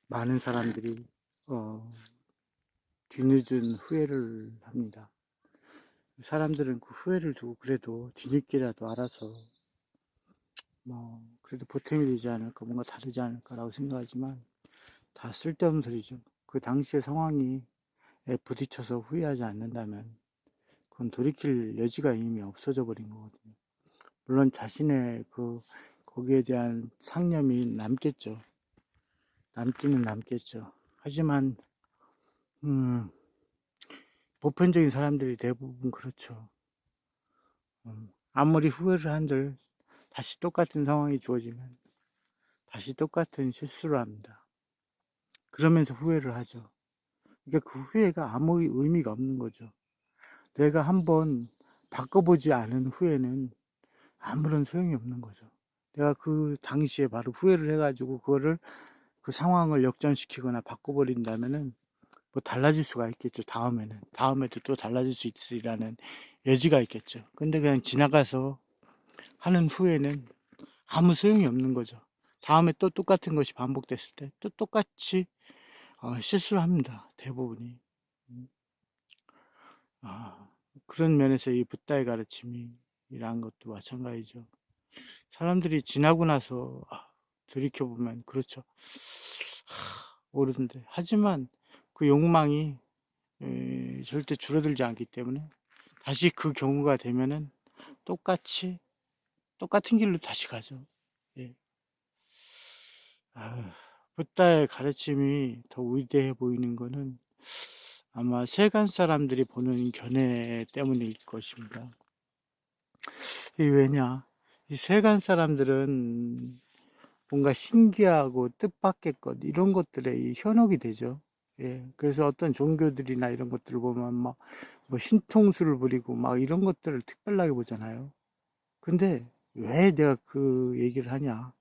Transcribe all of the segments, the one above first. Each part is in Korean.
많은 사람들이 어, 뒤늦은 후회를 합니다. 사람들은 그 후회를 두고 그래도 뒤늦게라도 알아서 그래도 보탬이 되지 않을까, 뭔가 다르지 않을까라고 생각하지만 다 쓸데없는 소리죠. 그 당시의 상황에 부딪혀서 후회하지 않는다면 그건 돌이킬 여지가 이미 없어져 버린 거거든요. 물론 자신의 거기에 대한 상념이 남겠죠. 남기는 남겠죠. 하지만 음, 보편적인 사람들이 대부분 그렇죠. 아무리 후회를 한들 다시 똑같은 상황이 주어지면 다시 똑같은 실수를 합니다. 그러면서 후회를 하죠. 그러니까 그 후회가 아무 의미가 없는 거죠. 내가 한번 바꿔보지 않은 후회는 아무런 소용이 없는 거죠. 내가 그 당시에 바로 후회를 해가지고 그 상황을 역전시키거나 바꿔버린다면은 뭐 달라질 수가 있겠죠. 다음에도 또 달라질 수 있으리라는 여지가 있겠죠. 근데 그냥 지나가서 하는 후회는 아무 소용이 없는 거죠. 다음에 또 똑같은 것이 반복됐을 때 또 똑같이 실수를 합니다. 대부분이. 음, 아, 그런 면에서 이 붓다의 가르침이란 것도 마찬가지죠. 사람들이 지나고 나서 돌이켜보면 그렇죠. 옳은데. 하지만 그 욕망이 절대 줄어들지 않기 때문에 다시 그 경우가 되면은 똑같이 똑같은 길로 다시 가죠. 예. 붓다의 가르침이 더 위대해 보이는 거는 아마 세간 사람들이 보는 견해 때문일 것입니다. 이 왜냐? 이 세간 사람들은 뭔가 신기하고 뜻밖의 것, 이런 것들에 이 현혹이 되죠. 예. 그래서 어떤 종교들이나 이런 것들을 보면 막, 뭐 신통수를 부리고 막 이런 것들을 특별하게 보잖아요. 근데 왜 내가 그 얘기를 하냐?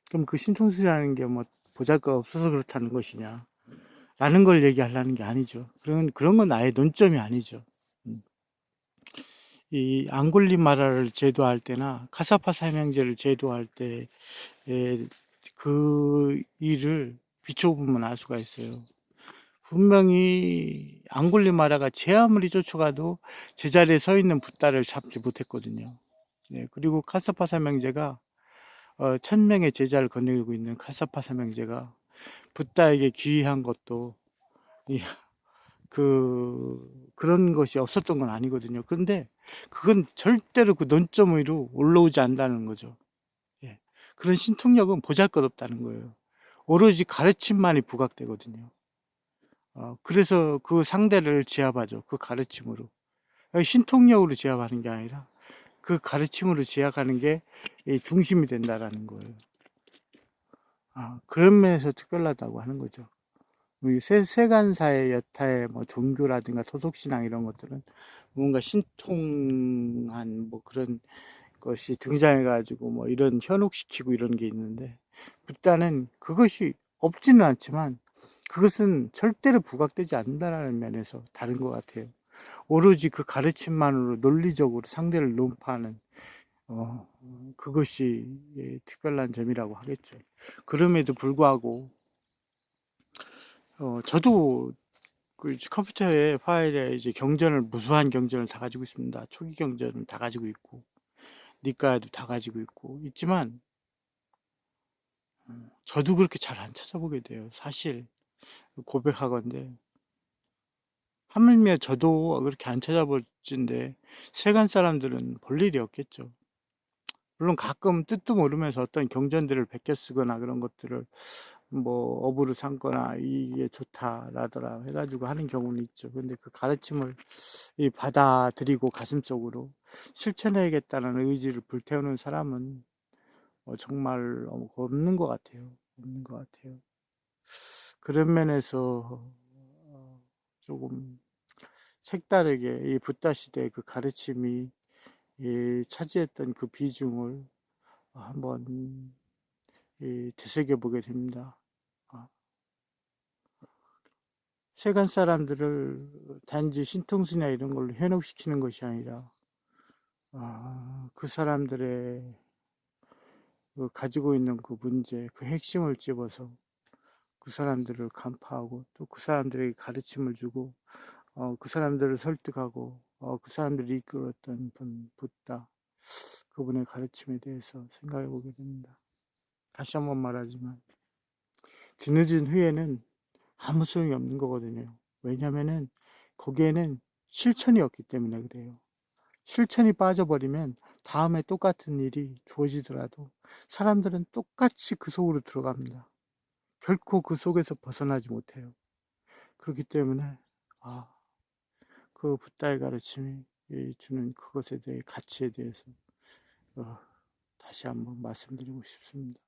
그럼 그 신통수라는 게 뭐 보잘것 없어서 그렇다는 것이냐? 라는 걸 얘기하려는 게 아니죠. 그런 건 아예 논점이 아니죠. 음. 이 앙골리마라를 제도할 때나 카사파사 해명제를 제도할 때 그 일을 비춰보면 알 수가 있어요. 분명히 앙골리마라가 제 아무리 쫓아가도 제자리에 서 있는 붓다를 잡지 못했거든요. 네, 그리고 카사파 사명제가 1000명의 제자를 거느리고 있는 카사파 사명제가 붓다에게 귀의한 것도 이 그런 것이 없었던 건 아니거든요. 그런데 그건 절대로 그 논점 위로 올라오지 않는다는 거죠. 예. 그런 신통력은 보잘것없다는 거예요. 오로지 가르침만이 부각되거든요. 그래서 그 상대를 제압하죠. 그 가르침으로. 신통력으로 제압하는 게 아니라 그 가르침으로 제압하는 게 중심이 된다라는 거예요. 그런 면에서 특별하다고 하는 거죠. 세간사의 여타의 뭐 종교라든가 소속신앙 이런 것들은 뭔가 신통한 뭐 그런 것이 등장해가지고 뭐 이런 현혹시키고 이런 게 있는데, 일단은 그것이 없지는 않지만 그것은 절대로 부각되지 않는다는 면에서 다른 것 같아요. 오로지 그 가르침만으로 논리적으로 상대를 논파하는 그것이 특별한 점이라고 하겠죠. 그럼에도 불구하고 저도 그 컴퓨터에 파일에 이제 무수한 경전을 다 가지고 있습니다. 초기 경전은 다 가지고 있고 니까도 다 가지고 있지만 저도 그렇게 잘 안 찾아보게 돼요. 사실 고백하건데, 하물며 저도 그렇게 안 찾아볼진데 세간 사람들은 볼 일이 없겠죠. 물론 가끔 뜻도 모르면서 어떤 경전들을 베껴 쓰거나 그런 것들을 뭐 업으로 삼거나 이게 좋다라더라 해가지고 하는 경우는 있죠. 근데 그 가르침을 받아들이고 가슴속으로 실천해야겠다는 의지를 불태우는 사람은 정말 없는 것 같아요. 없는 것 같아요. 그런 면에서 조금 색다르게 이 붓다 시대의 그 가르침이 차지했던 그 비중을 한번 되새겨 보게 됩니다. 어, 세간 사람들을 단지 신통수나 이런 걸로 현혹시키는 것이 아니라 그 사람들의 가지고 있는 그 문제, 그 핵심을 집어서 그 사람들을 간파하고 또 그 사람들에게 가르침을 주고 그 사람들을 설득하고 그 사람들이 이끌었던 분 붓다, 그분의 가르침에 대해서 생각해 보게 됩니다. 다시 한번 말하지만 뒤늦은 후회는 아무 소용이 없는 거거든요. 왜냐면은 거기에는 실천이 없기 때문에 그래요. 실천이 빠져버리면 다음에 똑같은 일이 주어지더라도 사람들은 똑같이 그 속으로 들어갑니다. 결코 그 속에서 벗어나지 못해요. 그렇기 때문에 그 붓다의 가르침이 주는 그것에 대해 가치에 대해서 다시 한번 말씀드리고 싶습니다.